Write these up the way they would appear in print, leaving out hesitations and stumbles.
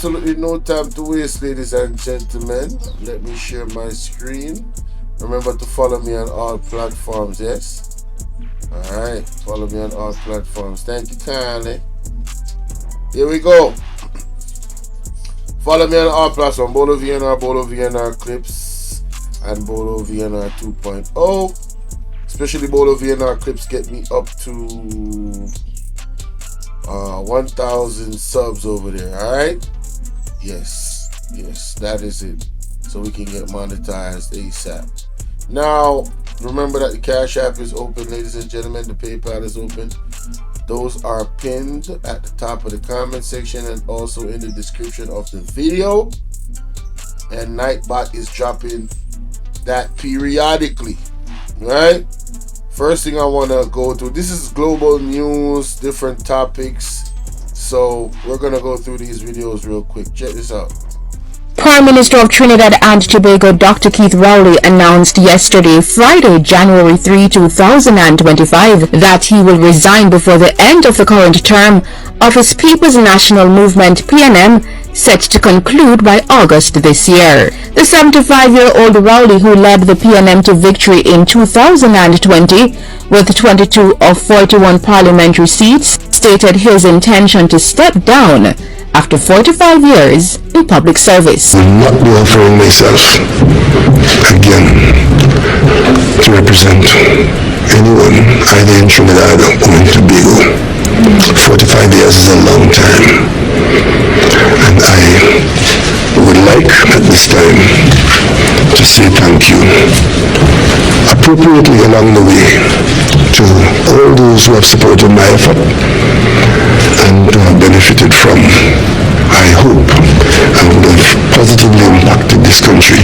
absolutely no time to waste, ladies and gentlemen. Let me share my screen. Remember to follow me on all platforms, yes? Alright, follow me on all platforms. Thank you kindly. Here we go. Follow me on all platforms. BOLO V&R Clips, and BOLO V&R 2.0. Especially BOLO V&R Clips get me up to 1,000 subs over there. Alright? Yes, that is it. So we can get monetized ASAP. Now, remember that the Cash App is open, ladies and gentlemen. The PayPal is open. Those are pinned at the top of the comment section and also in the description of the video. And Nightbot is dropping that periodically. Right? First thing I want to go through, this is global news, different topics. So we're going to go through these videos real quick. Check this out. Prime Minister of Trinidad and Tobago Dr. Keith Rowley announced yesterday, Friday, January 3, 2025, that he will resign before the end of the current term of his People's National Movement (PNM), set to conclude by August this year. The 75-year-old Rowley, who led the PNM to victory in 2020 with 22 of 41 parliamentary seats, stated his intention to step down after 45 years in public service. I will not be offering myself again to represent anyone either in Trinidad or in Tobago. 45 years is a long time, and I would like at this time to say thank you appropriately along the way to all those who have supported my effort and benefited from, I hope, and would have positively impacted this country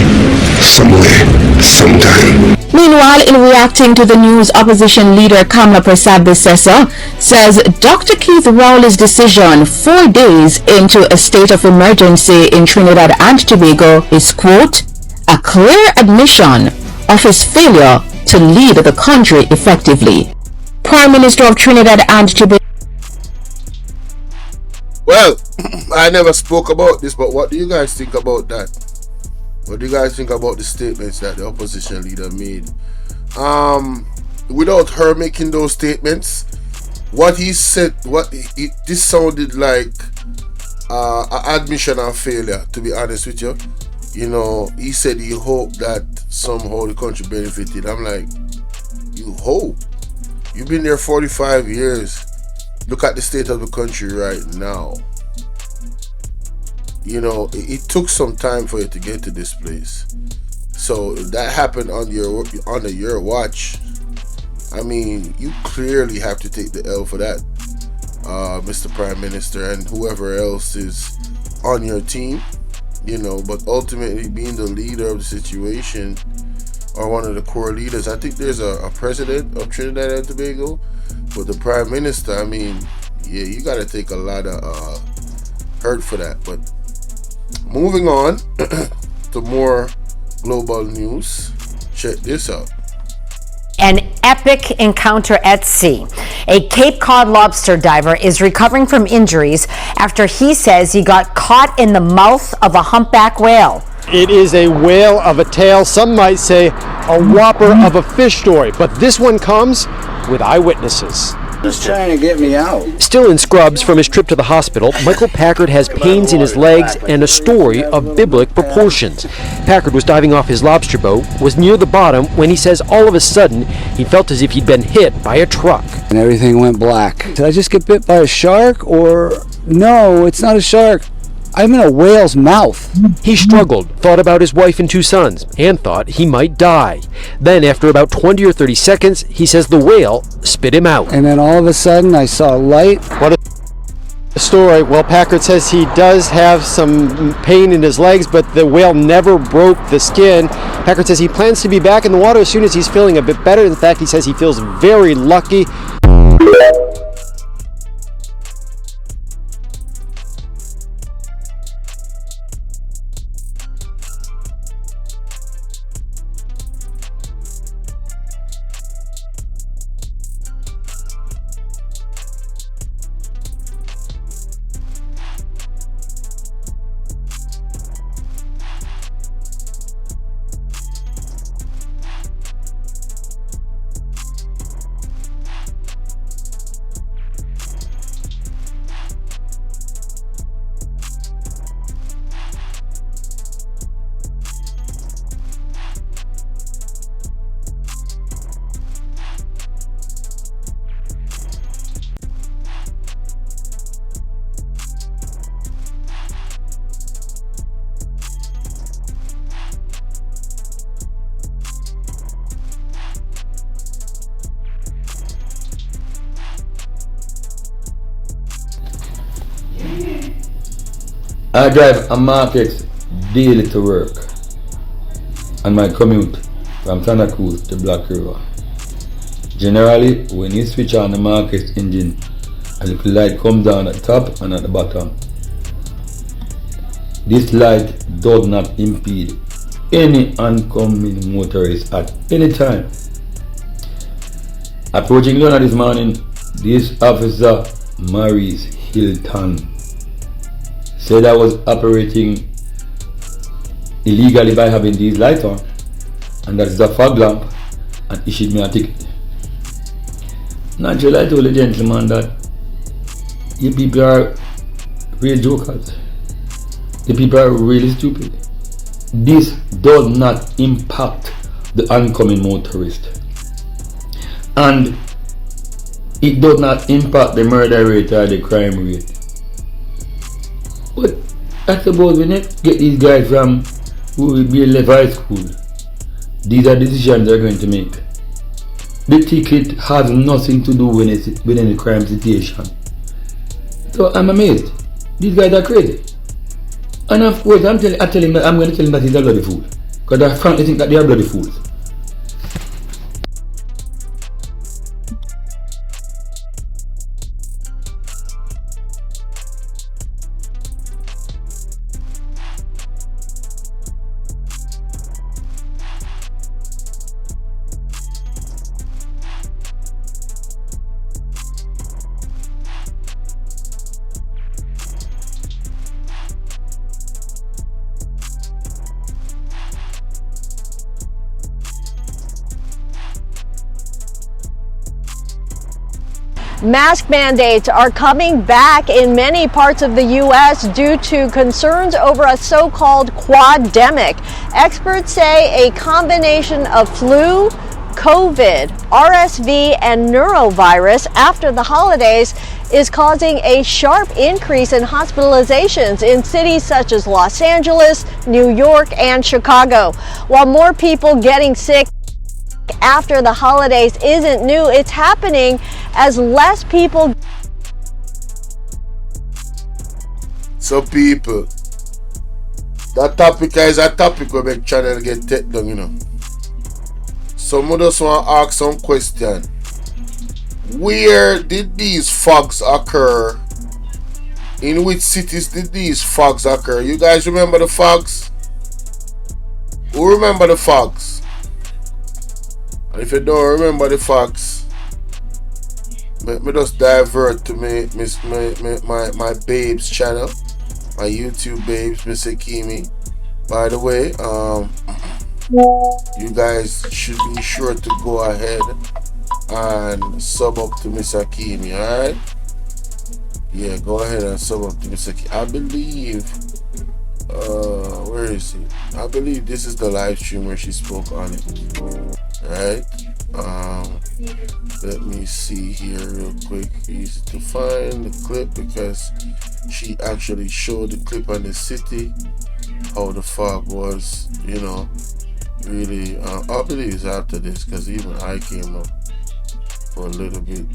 somewhere, sometime. Meanwhile, in reacting to the news, opposition leader Kamla Prasad-Bissessa says Dr. Keith Rowley's decision 4 days into a state of emergency in Trinidad and Tobago is, quote, a clear admission of his failure to lead the country effectively. Prime Minister of Trinidad and Tobago. Well, I never spoke about this, but what do you guys think about that? What do you guys think about the statements that the opposition leader made? Without her making those statements, what he said, this sounded like an admission of failure, to be honest with you. You know, he said he hoped that somehow the country benefited. I'm like, you hope? You've been there 45 years. Look at the state of the country right now. You know, it took some time for you to get to this place. So that happened on your watch. I mean, you clearly have to take the L for that, Mr. Prime Minister, and whoever else is on your team. You know, but ultimately being the leader of the situation, or one of the core leaders. I think there's a president of Trinidad and Tobago, but the Prime Minister, I mean, yeah, you got to take a lot of hurt for that. But moving on to more global news, check this out. An epic encounter at sea. A Cape Cod lobster diver is recovering from injuries after he says he got caught in the mouth of a humpback whale. It is a whale of a tale, some might say a whopper of a fish story, but this one comes with eyewitnesses. Just trying to get me out. Still in scrubs from his trip to the hospital, Michael Packard has pains in his legs and a story of biblical proportions. Packard was diving off his lobster boat, was near the bottom when he says all of a sudden he felt as if he'd been hit by a truck. And everything went black. Did I just get bit by a shark, or no, it's not a shark. I'm in a whale's mouth. He struggled, thought about his wife and 2 sons, and thought he might die. Then, after about 20 or 30 seconds, he says the whale spit him out. And then all of a sudden, I saw light. What a story. Well, Packard says he does have some pain in his legs, but the whale never broke the skin. Packard says he plans to be back in the water as soon as he's feeling a bit better. In fact, he says he feels very lucky. I drive a market daily to work and my commute from Santa Cruz to Black River. Generally, when you switch on the market engine, a little light comes on at the top and at the bottom. This light does not impede any oncoming motorist at any time. Approaching Luna this morning, this officer, Maurice Hilton, said I was operating illegally by having these lights on, and that is a fog lamp, and issued me a ticket. Naturally, I told the gentleman that you people are real jokers. The people are really stupid. This does not impact the oncoming motorist, and it does not impact the murder rate or the crime rate. But I suppose we need to get these guys from who will be left high school. These are decisions they're going to make. The ticket has nothing to do with any crime situation. So I'm amazed. These guys are crazy. And of course, I'm going to tell him that he's a bloody fool. Because I frankly think that they are bloody fools. Mask mandates are coming back in many parts of the U.S. due to concerns over a so-called quademic. Experts say a combination of flu, COVID, RSV, and neurovirus after the holidays is causing a sharp increase in hospitalizations in cities such as Los Angeles, New York, and Chicago. While more people getting sick after the holidays isn't new, it's happening as less people. So people, that topic is a topic we make channel get take down, you know. Some of us want to ask some question. Where did these fogs occur? In which cities did these fogs occur? You guys remember the fogs? Who remember the fogs? And if you don't remember the fogs, me just divert to my babes channel, my YouTube babes, Miss Akimi. By the way, you guys should be sure to go ahead and sub up to Miss Akimi, alright? Yeah, go ahead and sub up to Miss Akimi. I believe, where is it? I believe this is the live stream where she spoke on it. Right? Let me see here real quick. Easy to find the clip because she actually showed the clip on the city, how the fog was, you know, really. I believe it's after this because even I came up for a little bit.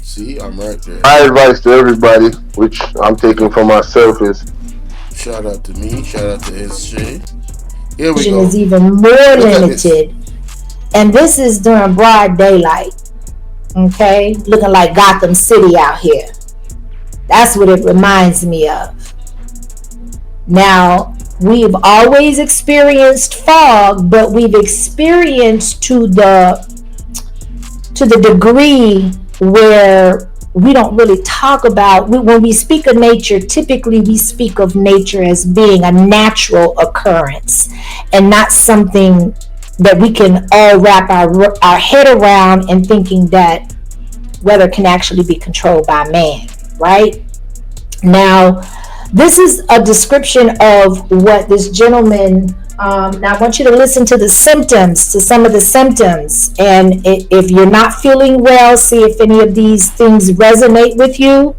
See, I'm right there. My advice to everybody, which I'm taking for myself, is shout out to me, shout out to SJ. Here we go. Is even more limited, and this is during broad daylight. Okay, looking like Gotham City out here. That's what it reminds me of. Now, we've always experienced fog, but we've experienced to the degree where we don't really talk about, when we speak of nature, typically we speak of nature as being a natural occurrence and not something that we can all wrap our head around and thinking that weather can actually be controlled by man, right? Now, this is a description of what this gentleman, now I want you to listen to some of the symptoms. And if you're not feeling well, see if any of these things resonate with you.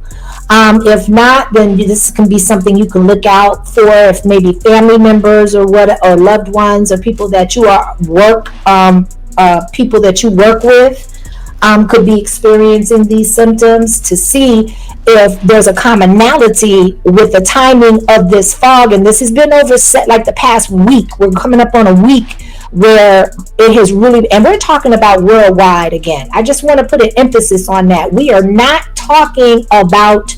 If not, then this can be something you can look out for if maybe family members or loved ones or people that you work with. could be experiencing these symptoms, to see if there's a commonality with the timing of this fog. And this has been over like the past week. We're coming up on a week where it has really, and we're talking about worldwide again. I just want to put an emphasis on that. We are not talking about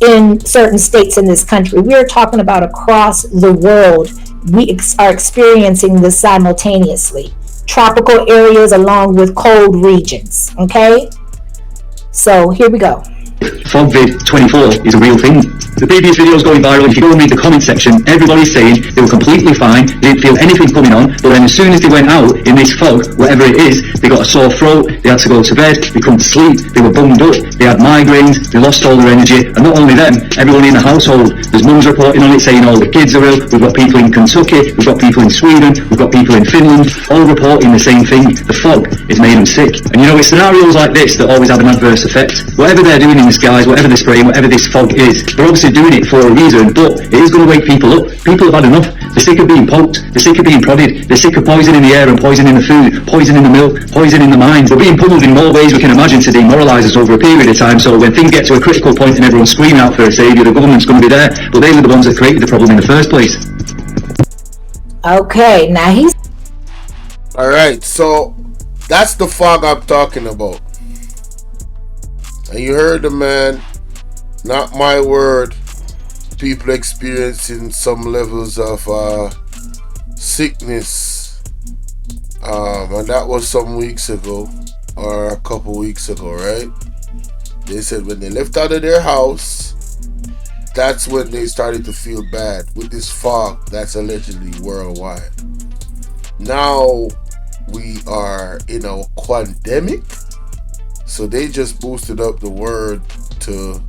in certain states in this country. We are talking about across the world. We are experiencing this simultaneously. Tropical areas along with cold regions. Okay? So here we go. FogVid24 is a real thing. The previous videos going viral, if you go and read the comment section, everybody's saying they were completely fine, they didn't feel anything coming on, but then as soon as they went out in this fog, whatever it is, they got a sore throat, they had to go to bed, they couldn't sleep, they were bummed up, they had migraines, they lost all their energy, and not only them, everyone in the household. There's mums reporting on it saying all the kids are ill, we've got people in Kentucky, we've got people in Sweden, we've got people in Finland, all reporting the same thing. The fog has made them sick. And you know, it's scenarios like this that always have an adverse effect. Whatever they're doing in the skies, whatever they're spraying, whatever this fog is, they're obviously doing it for a reason, but it is going to wake people up. People have had enough. They're sick of being poked, they're sick of being prodded, they're sick of poisoning the air and poisoning the food, poisoning the milk, poisoning the minds. We're being pummeled in more ways we can imagine to demoralise us over a period of time, so when things get to a critical point and everyone's screaming out for a saviour, the government's going to be there, but they were the ones that created the problem in the first place. Okay, now he's... Alright, so that's the fog I'm talking about. And you heard the man, not my word. People experiencing some levels of sickness, and that was some weeks ago, or a couple weeks ago, right? They said when they left out of their house, that's when they started to feel bad with this fog that's allegedly worldwide. Now we are in a pandemic, so they just boosted up the word to,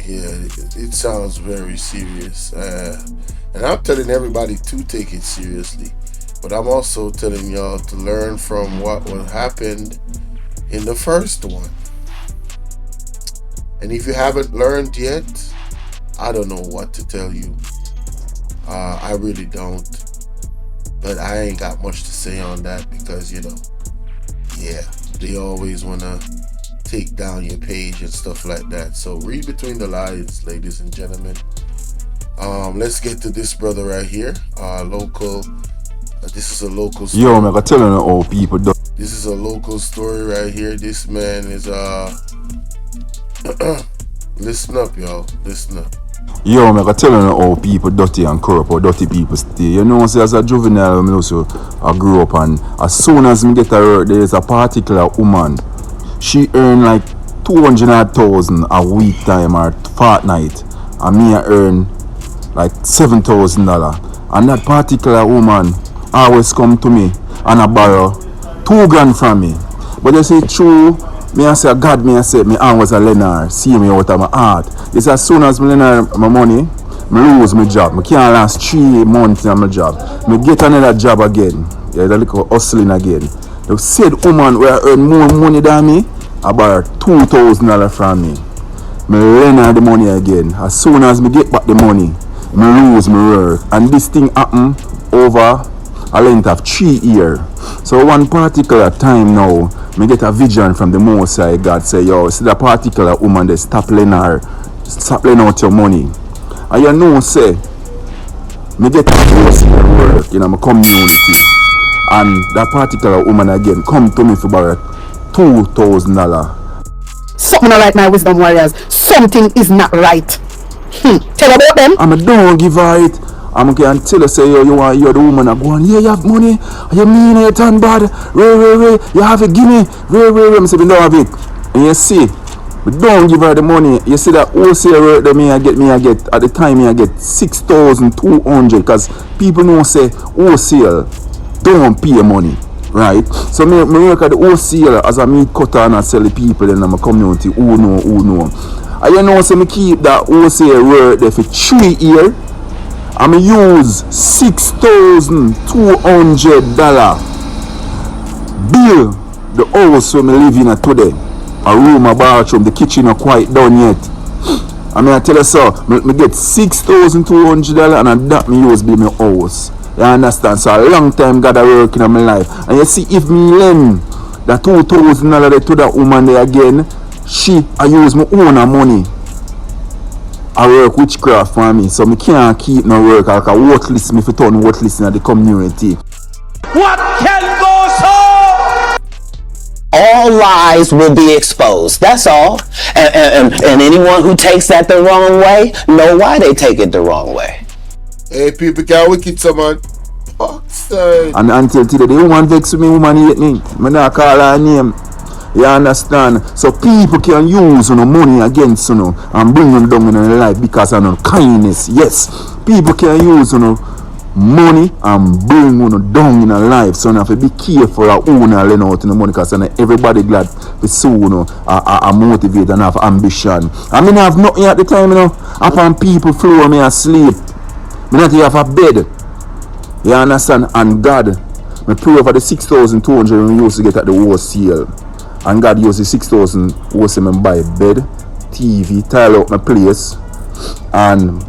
yeah, it sounds very serious, and I'm telling everybody to take it seriously, but I'm also telling y'all to learn from what happened in the first one. And if you haven't learned yet, I don't know what to tell you. I really don't, but I ain't got much to say on that, because you know, yeah, they always want to take down your page and stuff like that. So read between the lines, ladies and gentlemen. Let's get to this brother right here. Local. This is a local story. Yo, man, I tell you how people do. This is a local story right here. This man is listen up, y'all. Listen up. Yo, man, I tell you how people dirty and corrupt, how dirty people stay. You know, see, as a juvenile, I grew up, and as soon as me get a work, there is a particular woman. She earn like 200,000 a week time or fortnight, and me I earn like $7,000. And that particular woman always come to me and I borrow $2,000 from me. But you see, true, me I say God, me I say me always a lender, see me out of my heart. It's as soon as me lend my money, me lose my job. Me can't last 3 months in my job. Me get another job again. Yeah, that little hustling again. The said woman where I earn more money than me, I borrow $2,000 from me. Me lend her the money again. As soon as me get back the money, me lose my work. And this thing happen over a length of 3 years. So one particular time now, me get a vision from the Most High God, say, yo, see that particular woman, they stop lending out your money. And you know, say, me get a work in my community. And that particular woman again come to me for borrow $2,000. Something not right, my wisdom warriors. Something is not right. Tell about them. I don't give her it. I'm going to tell her, say, yo, you're the woman that go on, yeah, you have money, you mean it, turn bad, Ray, you have it, give me, Ray, I say, we don't have it. And you see, but don't give her the money. You see that wholesale work that I get, at the time I get 6,200, because people know, say, wholesale don't pay money, right? So me work at the wholesale as a meat cutter and I sell the people in my community who know. And you know, so me keep that wholesale work there for 3 years. I me use $6,200 bill the house where me live in today. A room, a bathroom, the kitchen not quite done yet. I mean I tell you so, me get $6,200 and that me use build my house. You understand? So a long time God a work in my life. And you see, if me lend The $2,000 to that woman there again, I use my own money. I work witchcraft for me, so I can't keep no work. I can worthless me for turn worthless in the community. What can go so? All lies will be exposed. That's all. And anyone who takes that the wrong way, know why they take it the wrong way. Hey, people can't wicked someone. And until today, the woman vex with me, woman hate me. I not call her name. You understand? So people can use money against and bring them down in their life because of kindness. Yes, people can use money and bring down in their life. So you have to be careful of who you lend out money because everybody glad to see motivate and have ambition. I mean, I have nothing at the time, upon people floor me asleep. I not have a bed. You understand? And God, I pray over the 6,200 we used to get at the wholesale. And God used the 6,000 wholesale and buy bed, TV, tile out my place, and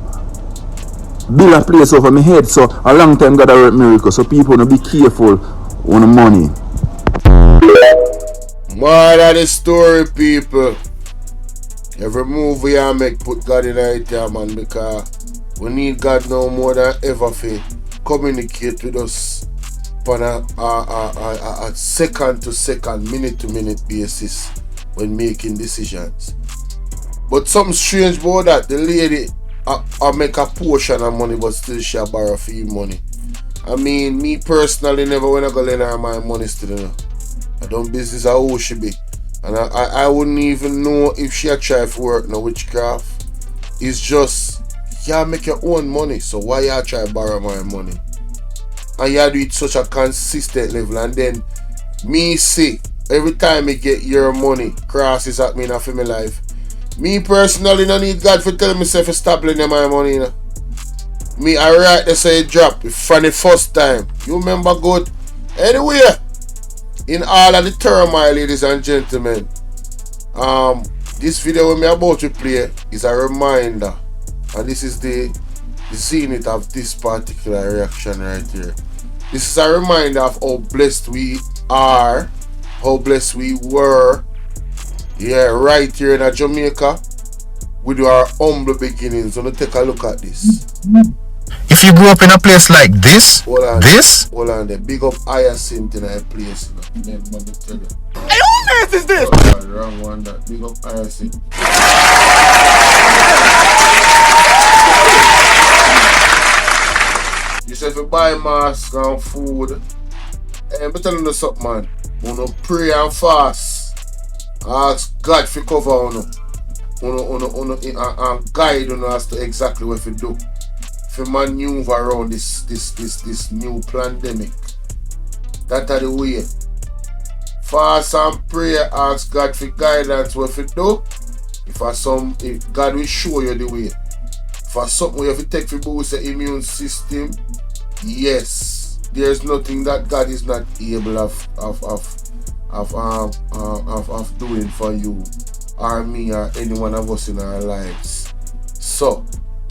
build a place over my head. So a long time God work miracle. So people be careful on the money. More of the story, people. Every move we make put God in it, man, because we need God now more than ever for communicate with us on a second to second, minute to minute basis when making decisions. But something strange about that, the lady I make a portion of money but still she borrow for you money. I mean, me personally never when I go lend her my money still. I don't business how she be. And I wouldn't even know if she try to work no witchcraft. It's just you make your own money, so why you try to borrow my money? And you do it such a consistent level, and then me see every time I get your money crosses at me in my life. Me personally no need God for telling myself to stop lending my money. Me I write they say drop from the first time. You remember good? Anyway, in all of the turmoil, ladies and gentlemen, this video we about to play is a reminder. And this is the zenith of this particular reaction right here. This is a reminder of how blessed we are, how blessed we were, right here in Jamaica with our humble beginnings. So let's take a look at this. If you grew up in a place like this, Hold on there. Big up Hyacinth in a place. Hey, who mess is this? Wrong one. That big up Hyacinth. You say if you buy masks and food, I'm telling you something, man. You know, pray and fast. Ask God to cover you. And guide you as to exactly what you do. If you maneuver around this new pandemic. That's the way. Fast and pray, ask God for guidance what you do. If God will show you the way. For something you have to take for boost the immune system, yes, there's nothing that God is not able of doing for you or me or any one of us in our lives. So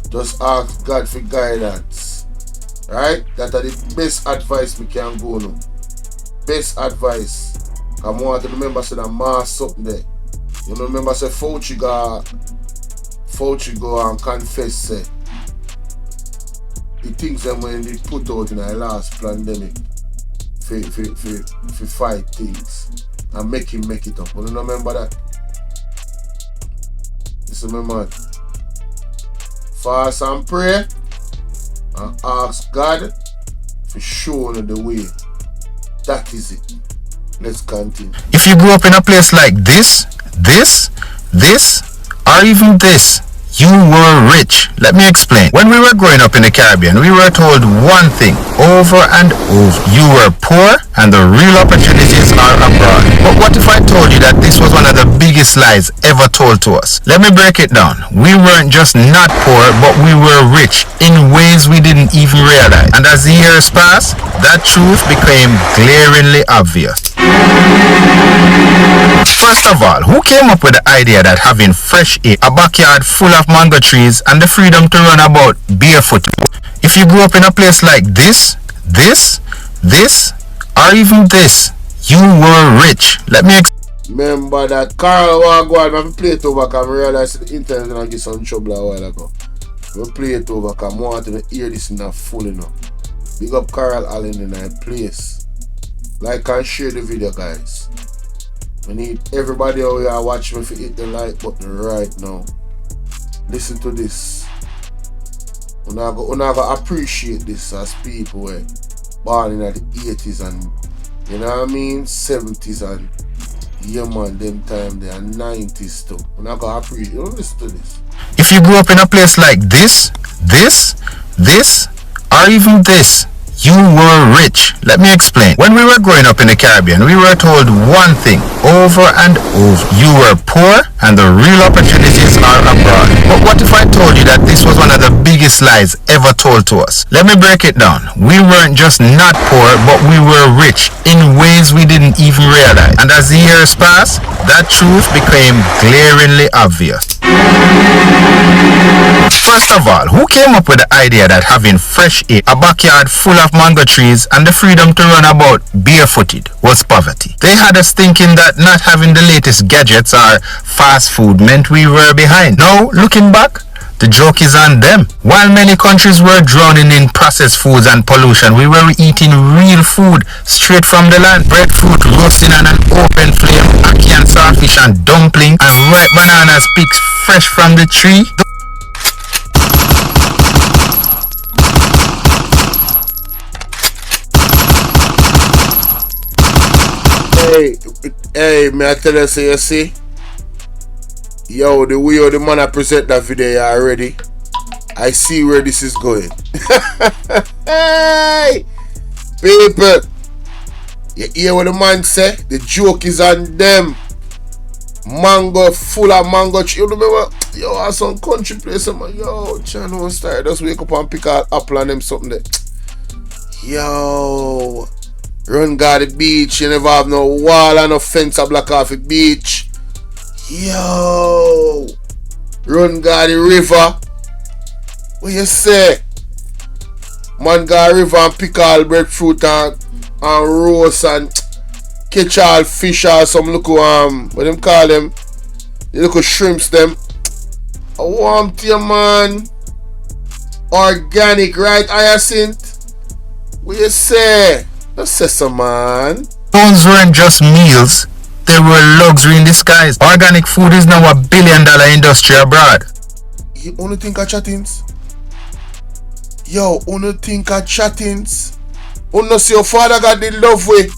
just ask God for guidance. Right? That are the best advice we can go now. Best advice. I want to remember say that mask up there. You know, remember say Fauci go and confess say the things that when they put out in the last pandemic for fight things and make it up. You remember that? Just remember it. Fast and pray and ask God for showing the way. That is it. Let's continue. If you grew up in a place like this, or even this, you were rich. Let me explain. When we were growing up in the Caribbean, we were told one thing over and over. You were poor and the real opportunities are abroad. But what if I told you that this was one of the biggest lies ever told to us? Let me break it down. We weren't just not poor, but we were rich in ways we didn't even realize. And as the years passed, that truth became glaringly obvious. First of all, who came up with the idea that having fresh air, a backyard full of mango trees, and the freedom to run about barefoot? If you grew up in a place like this, or even this, You were rich. Let me Remember that Carl Wagwan, I play it over because I realized the internet gonna get some trouble a while ago. I play it over because I want to hear this in a full enough. Big up Carl Allen in that place. Like and share the video, guys. I need everybody out here watch me to hit the like button right now. Listen to this. I'm gonna appreciate this as people were born in the 80s and, you know what I mean, 70s and, yeah man, them time there, 90s too. I'm not gonna appreciate it. Listen to this. If you grew up in a place like this, or even this, you were rich. Let me explain. When we were growing up in the Caribbean, we were told one thing over and over. You were poor and the real opportunities are abroad. But what if I told you that this was one of the biggest lies ever told to us? Let me break it down. We weren't just not poor, but we were rich in ways we didn't even realize. And as the years passed, that truth became glaringly obvious. First of all, who came up with the idea that having fresh air, a backyard full of mango trees, and the freedom to run about barefooted was poverty? They had us thinking that not having the latest gadgets or fast food meant we were behind. Now, looking back, the joke is on them. While many countries were drowning in processed foods and pollution, we were eating real food straight from the land. Breadfruit roasting on an open flame, ackee and saltfish and dumpling, and ripe bananas picked fresh from the tree. Hey, may I tell you, say you see? Yo, the way the man I present that video already, I see where this is going. Hey, people, you hear what the man say? The joke is on them. Mango, full of mango tree. You remember? Yo, I some country place. Man. Yo, channel start. Just wake up and pick out apple and them something there. Yo, run guard the beach. You never have no wall and no fence to block off the beach. Yo, run guard the river. What you say? Man go river and pick all breadfruit and roast and catch all fish or some little what them call them? The little shrimps them. I want you, man. Organic, right, Hyacinth? What you say? Just say some, man. Those weren't just meals. They were luxury in disguise. Organic food is now $1 billion industry abroad. You only think of chattings? Yo, only think of chattings? Only see your father got the love way.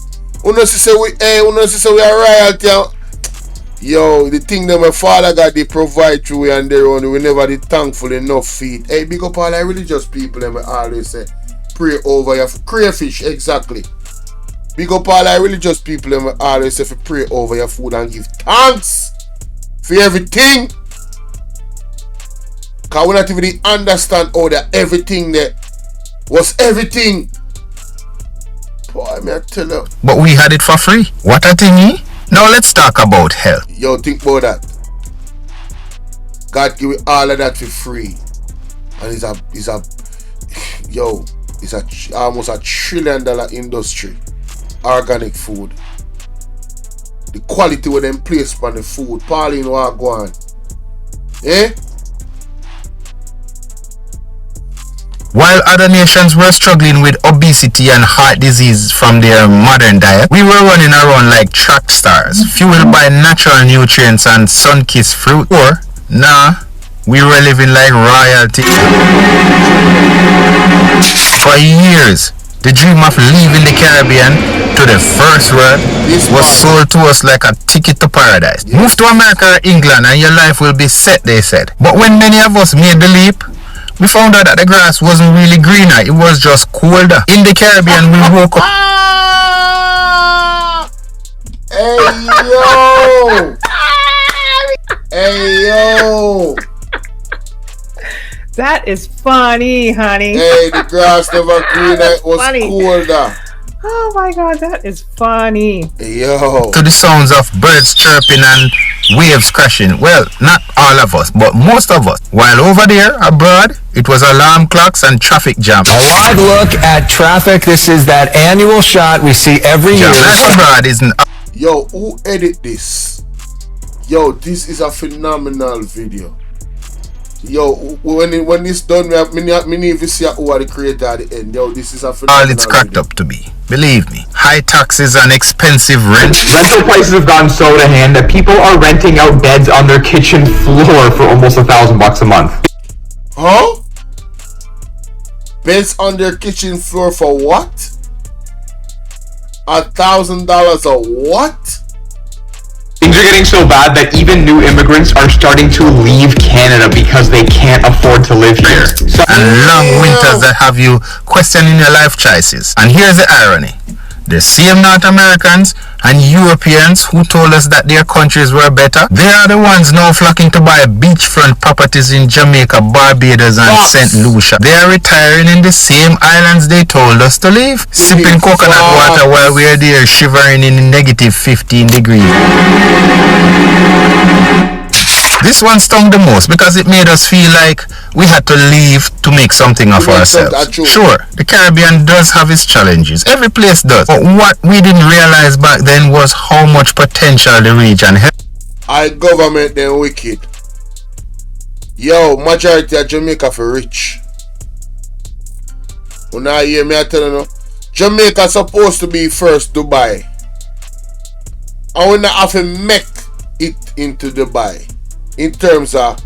Only see we are royalty. Yo, the thing that my father got they provide through and their own, we never did thankful enough feed. Hey, big up all the religious people and we always say pray over your crayfish, exactly. Big up all the religious people and we always say to pray over your food and give thanks for everything. Cause we not even understand how that everything there was everything. Boy, me I tell you. But we had it for free. What a thingy. Now let's talk about health. Yo, think about that. God give you all of that for free. And it's almost $1 trillion industry. Organic food. The quality with them place on the food. Pauline Wagwan. Eh? While other nations were struggling with obesity and heart disease from their modern diet, we were running around like track stars, fueled by natural nutrients and sun-kissed fruit. Or, nah, we were living like royalty. For years, the dream of leaving the Caribbean to the first world was sold to us like a ticket to paradise. Move to America or England and your life will be set, they said. But when many of us made the leap, we found out that the grass wasn't really greener, it was just colder. In the Caribbean, we woke up. Hey yo! Hey yo! That is funny, honey. Hey, the grass never greener, it was funny. colder. Oh my god, that is funny. Yo. To the sounds of birds chirping and waves crashing. Well, not all of us, but most of us. While over there, abroad, It was alarm clocks and traffic jam. A live look at traffic. This is that annual shot we see every year. Yo, who edit this? Yo, this is a phenomenal video. Yo, when this done, me need to see who are the creator at the end. Yo, this is a phenomenal all it's cracked up to be. Believe me, high taxes and expensive rent. Rental prices have gone so to hand that people are renting out beds on their kitchen floor for almost $1,000 a month. Huh? Beds on their kitchen floor for what? $1,000 a what? Things are getting so bad that even new immigrants are starting to leave Canada because they can't afford to live here. And long winters that have you questioning your life choices. And here's the irony. The same North Americans and Europeans who told us that their countries were better, they are the ones now flocking to buy beachfront properties in Jamaica, Barbados and St. Lucia. They are retiring in the same islands they told us to leave, sipping coconut water while we are there shivering in negative 15 degrees. This one stung the most because it made us feel like we had to leave to make something of ourselves. Sure, the Caribbean does have its challenges. Every place does. But what we didn't realize back then was how much potential the region had. Our government then wicked. Yo, majority of Jamaica for rich. When I hear me, I tell you, Jamaica supposed to be first Dubai. And we not have to make it into Dubai. In terms of,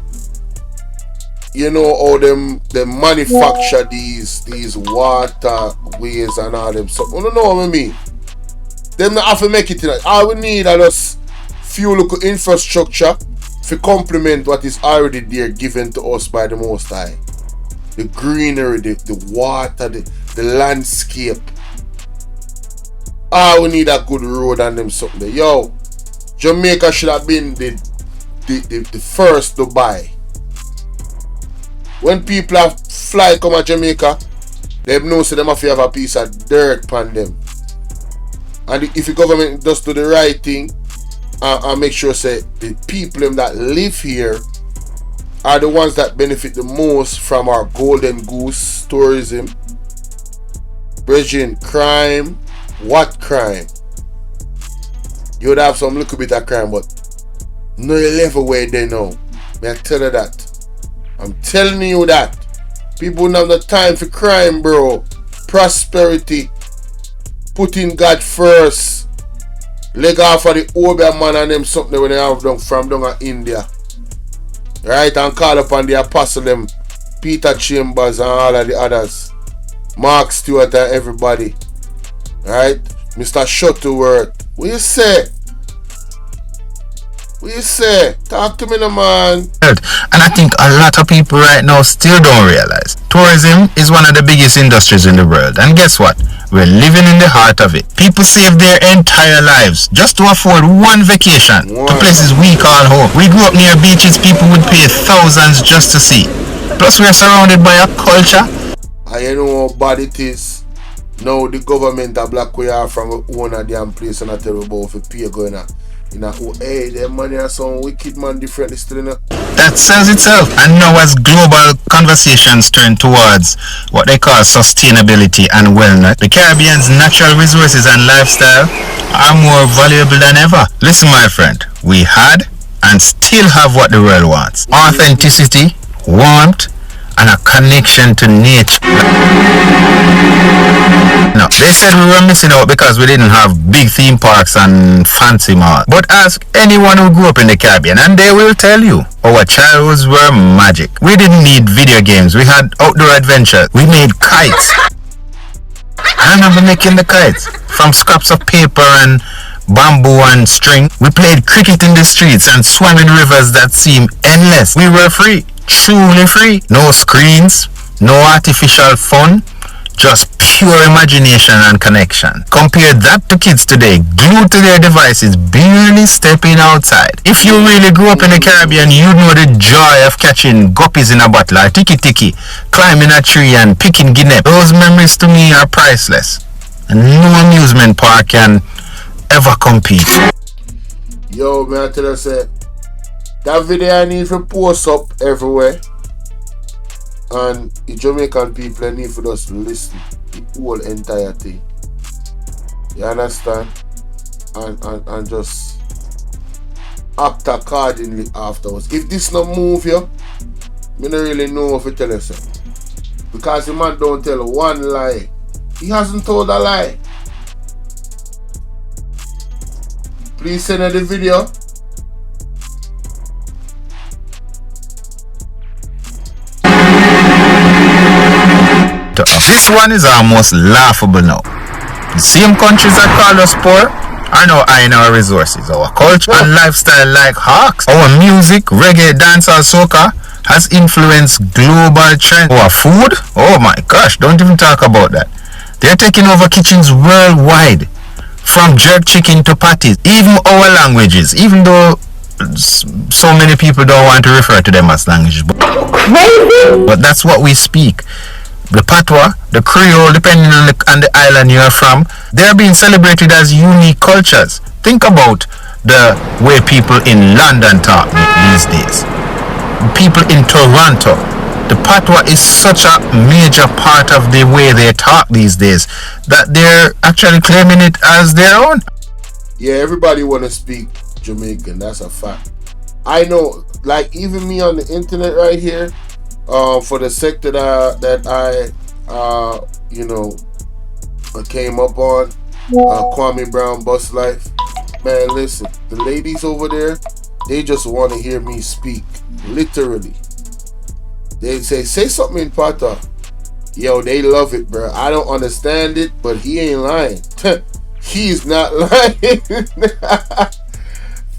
you know, how them manufacture these waterways and all them. So, you know what I mean? Them not have to make it. All we need are just few local infrastructure to complement what is already there given to us by the Most High. The greenery, the water, the landscape. All we need a good road and them something there. Yo, Jamaica should have been the first Dubai. When people fly come to Jamaica, they know so them have to have a piece of dirt on them. And if the government does do the right thing and make sure say the people that live here are the ones that benefit the most from our golden goose tourism. Bridging crime, what crime? You would have some little bit of crime, but no level where they know. May I tell you that. I'm telling you that. People don't have the time for crime, bro. Prosperity. Putting God first. Leg off of the older man and them something when they have done from down in India. Right? And call upon the apostle them. Peter Chambers and all of the others. Mark Stewart and everybody. Right? Mr. Shuttleworth. What you say? What you say? Talk to me, no man. And I think a lot of people right now still don't realize tourism is one of the biggest industries in the world. And guess what? We're living in the heart of it. People save their entire lives just to afford one vacation to places we call home. We grew up near beaches people would pay thousands just to see. Plus we're surrounded by a culture. I know how bad it is. Now the government are black we are from one of damn place and I tell you about if pay going on. You know, hey, them money are some wicked man differently still, you know. That sells itself. And now as global conversations turn towards what they call sustainability and wellness, the Caribbean's natural resources and lifestyle are more valuable than ever. Listen, my friend, we had and still have what the world wants. Authenticity, warmth, and a connection to nature. No, they said we were missing out because we didn't have big theme parks and fancy malls. But ask anyone who grew up in the Caribbean and they will tell you our childhoods were magic. We didn't need video games. We had outdoor adventures. We made kites. I remember making the kites from scraps of paper and bamboo and string. We played cricket in the streets and swam in rivers that seemed endless. We were free. Truly free. No screens, no artificial fun, just pure imagination and connection. Compare that to kids today, glued to their devices, barely stepping outside. If you really grew up in the Caribbean, you know the joy of catching guppies in a bottle or tiki-tiki, climbing a tree and picking guinea. Those memories to me are priceless. And no amusement park can ever compete. Yo, man, I tell you, say, that video I need to post up everywhere. And the Jamaican people, they need for us to listen the whole entire thing. You understand? And just act accordingly afterwards. If this not move you, I don't really know what to tell you, sir. Because the man don't tell one lie. He hasn't told a lie. Please send her the video. This one is almost laughable now. The same countries that call us poor are now eyeing our resources, our culture and lifestyle like hawks. Our music, reggae, dancehall, soca has influenced global trends. Our food, oh my gosh, don't even talk about that. They're taking over kitchens worldwide, from jerk chicken to patties. Even our languages, even though so many people don't want to refer to them as languages, but that's what we speak. The patois, the Creole, depending on the island you're from, they're being celebrated as unique cultures. Think about the way people in London talk these days. People in Toronto, the patois is such a major part of the way they talk these days that they're actually claiming it as their own. Yeah, everybody want to speak Jamaican, that's a fact. I know, like even me on the internet right here, for the sector that I came up on, Kwame Brown Bus Life. Man, listen, the ladies over there, they just want to hear me speak, literally. They say something in Pata. Yo, they love it, bro. I don't understand it, but he ain't lying. He's not lying.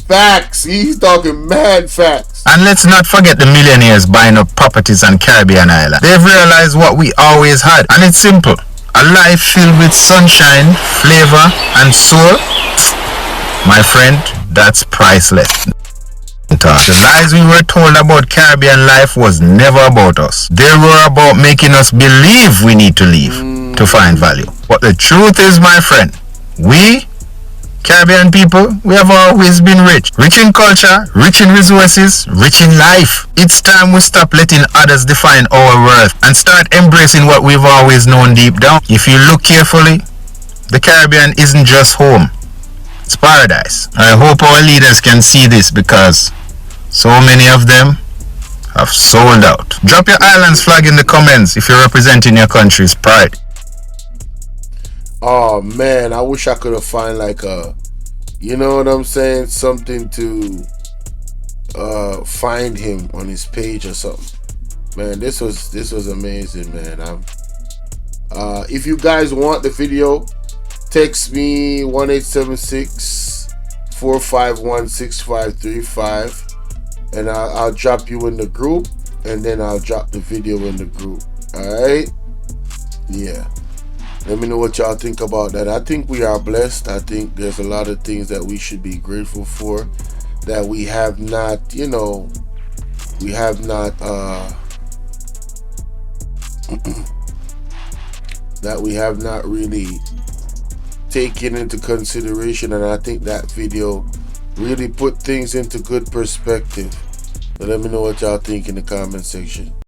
Facts. He's talking mad facts. And let's not forget the millionaires buying up properties on Caribbean islands. They've realized what we always had, and it's simple. A life filled with sunshine, flavor, and soul. My friend, that's priceless. The lies we were told about Caribbean life was never about us. They were about making us believe we need to leave to find value. But the truth is, my friend, we Caribbean people, we have always been rich. Rich in culture, rich in resources, rich in life. It's time we stop letting others define our worth and start embracing what we've always known deep down. If you look carefully, the Caribbean isn't just home. It's paradise. I hope our leaders can see this because so many of them have sold out. Drop your island's flag in the comments if you're representing your country's pride. Oh man, I wish I could have found like a, you know what I'm saying, something to find him on his page or something. Man, this was amazing, man. If you guys want the video, text me 1-876-451-6535 and I'll drop you in the group, and then I'll drop the video in the group. Alright? Yeah. Let me know what y'all think about that. I think we are blessed. I think there's a lot of things that we should be grateful for that we have not, that we have not really taken into consideration, and I think that video really put things into good perspective. But let me know what y'all think in the comment section.